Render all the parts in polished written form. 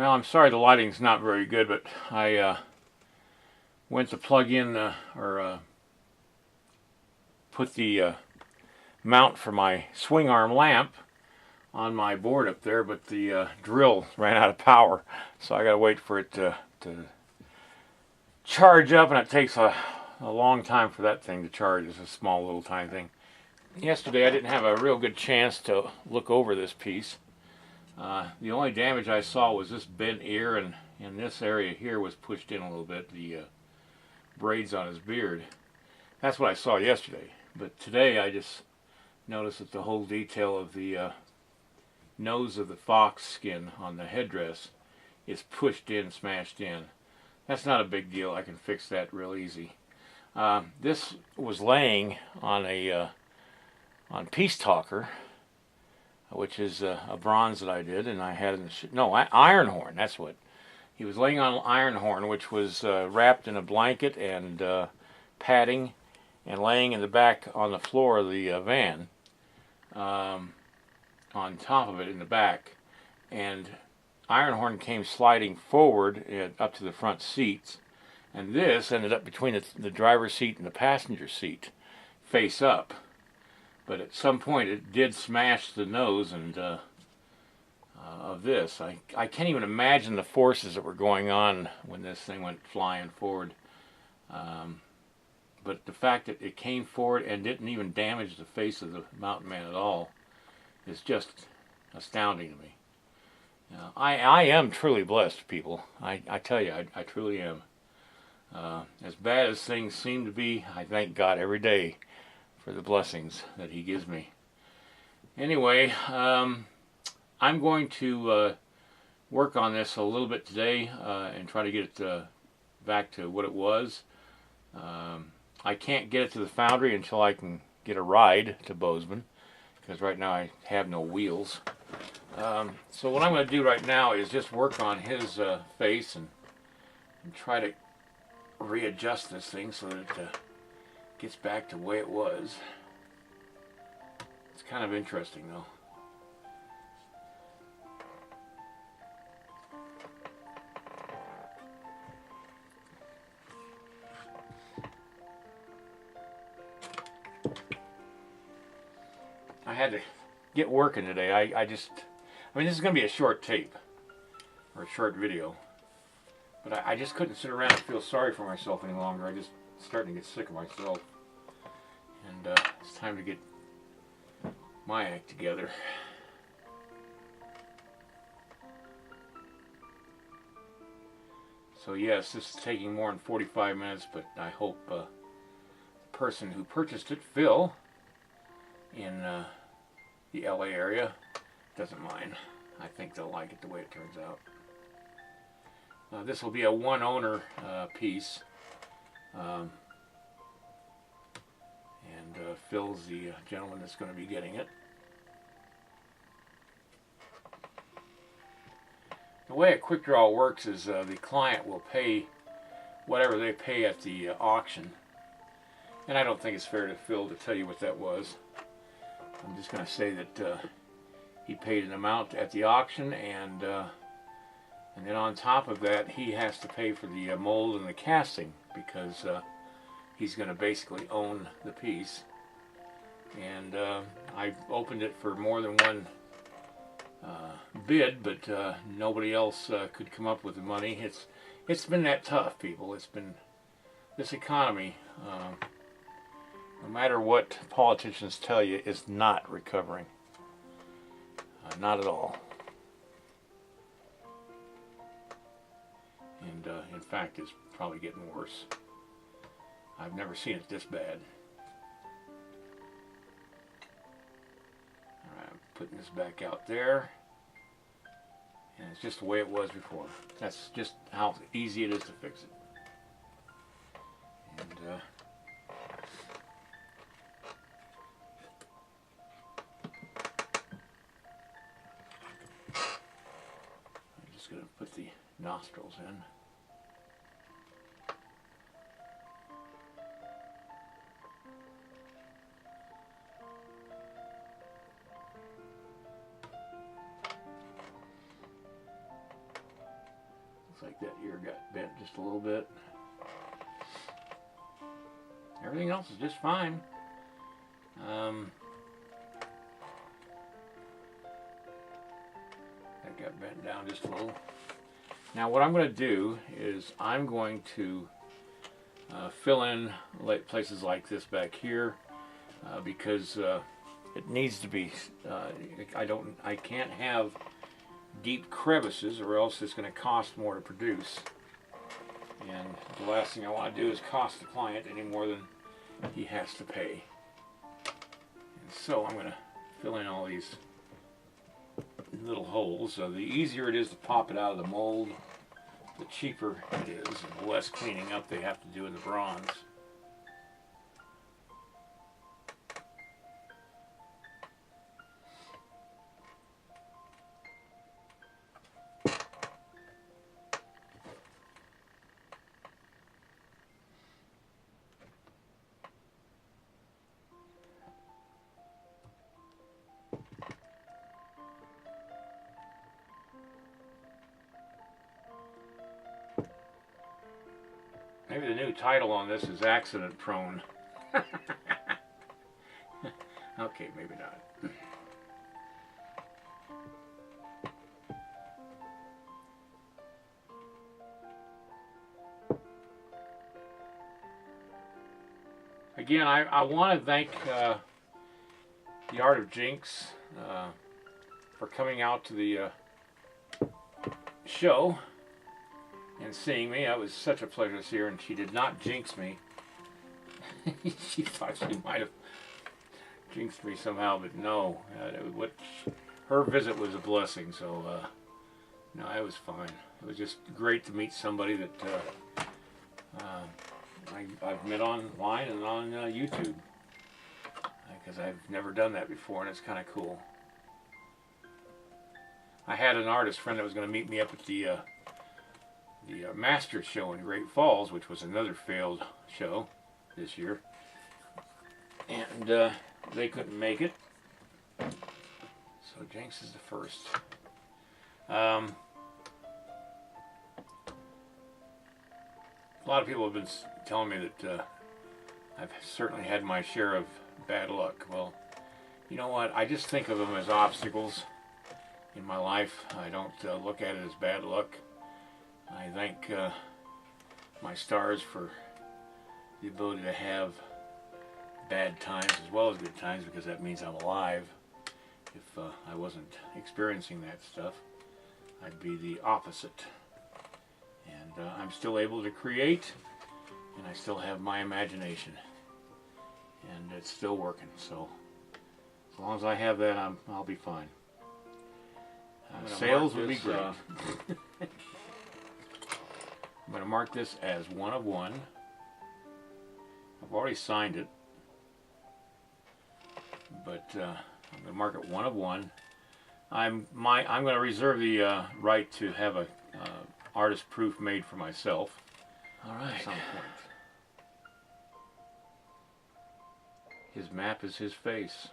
Well, I'm sorry the lighting's not very good, but I went to plug in or put the mount for my swing arm lamp on my board up there, but the drill ran out of power, so I gotta wait for it to charge up, and it takes a long time for that thing to charge. It's a small little tiny thing. Yesterday I didn't have a real good chance to look over this piece. The only damage I saw was this bent ear, and in this area here was pushed in a little bit, the braids on his beard. That's what I saw yesterday. But today I just noticed that the whole detail of the nose of the fox skin on the headdress is pushed in, smashed in. That's not a big deal. I can fix that real easy. This was laying on a on Peace Talker, which is a bronze that I did, and I had iron horn. That's what he was laying on. Iron horn, which was wrapped in a blanket and padding, and laying in the back on the floor of the van, on top of it in the back, and iron horn came sliding forward up to the front seats, and this ended up between the driver's seat and the passenger seat, face up. But at some point it did smash the nose and of this. I can't even imagine the forces that were going on when this thing went flying forward. But the fact that it came forward and didn't even damage the face of the mountain man at all is just astounding to me. I am truly blessed, people. I tell you, I truly am. As bad as things seem to be, I thank God every day for the blessings that He gives me. Anyway, I'm going to work on this a little bit today and try to get it back to what it was. I can't get it to the foundry until I can get a ride to Bozeman, because right now I have no wheels. So what I'm going to do right now is just work on his face and try to readjust this thing so that it gets back to the way it was. It's kind of interesting though. I had to get working today. I mean, this is going to be a short tape or a short video, but I just couldn't sit around and feel sorry for myself any longer. I just starting to get sick of myself, and it's time to get my act together. So yes, this is taking more than 45 minutes, but I hope the person who purchased it, Phil, in the LA area, doesn't mind. I think they'll like it the way it turns out. This will be a one owner piece. And Phil's the gentleman that's going to be getting it. The way a QuickDraw works is the client will pay whatever they pay at the auction. And I don't think it's fair to Phil to tell you what that was. I'm just going to say that he paid an amount at the auction, and then on top of that he has to pay for the mold and the casting, because he's going to basically own the piece. And I opened it for more than one bid, but nobody else could come up with the money. It's been that tough, people. It's been this economy. No matter what politicians tell you, is not recovering. Not at all. And in fact, it's probably getting worse. I've never seen it this bad. Alright, I'm putting this back out there. And it's just the way it was before. That's just how easy it is to fix it. And I'm just going to put the nostrils in. like that ear got bent just a little bit. Everything else is just fine. That got bent down just a little. Now what I'm going to do is I'm going to fill in places like this back here because it needs to be. I can't have deep crevices, or else it's going to cost more to produce. And the last thing I want to do is cost the client any more than he has to pay. And so I'm going to fill in all these little holes. So the easier it is to pop it out of the mold, the cheaper it is, and the less cleaning up they have to do in the bronze. Maybe the new title on this is Accident Prone. Okay, maybe not. Again, I want to thank the Art of Jinx for coming out to the show and seeing me. It was such a pleasure to see her, and she did not jinx me. She thought she might have jinxed me somehow, but no. Her visit was a blessing, so no, it was fine. It was just great to meet somebody that I've met online and on YouTube, because I've never done that before, and it's kind of cool. I had an artist friend that was going to meet me up at the Master Show in Great Falls, which was another failed show this year, and they couldn't make it, so Jinx is the first. A lot of people have been telling me that I've certainly had my share of bad luck. Well, you know what, I just think of them as obstacles in my life. I don't look at it as bad luck. I thank my stars for the ability to have bad times as well as good times, because that means I'm alive. If I wasn't experiencing that stuff, I'd be the opposite. And I'm still able to create, and I still have my imagination, and it's still working. So as long as I have that, I'll be fine. Sales would be great. I'm going to mark this as 1 of 1. I've already signed it, but I'm going to mark it 1 of 1. I'm going to reserve the right to have a artist proof made for myself. All right. At some point. His map is his face.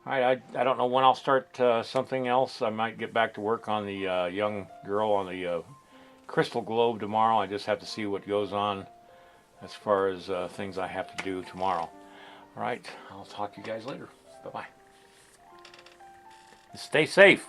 Alright, I don't know when I'll start something else. I might get back to work on the young girl on the crystal globe tomorrow. I just have to see what goes on as far as things I have to do tomorrow. Alright, I'll talk to you guys later. Bye-bye. Stay safe.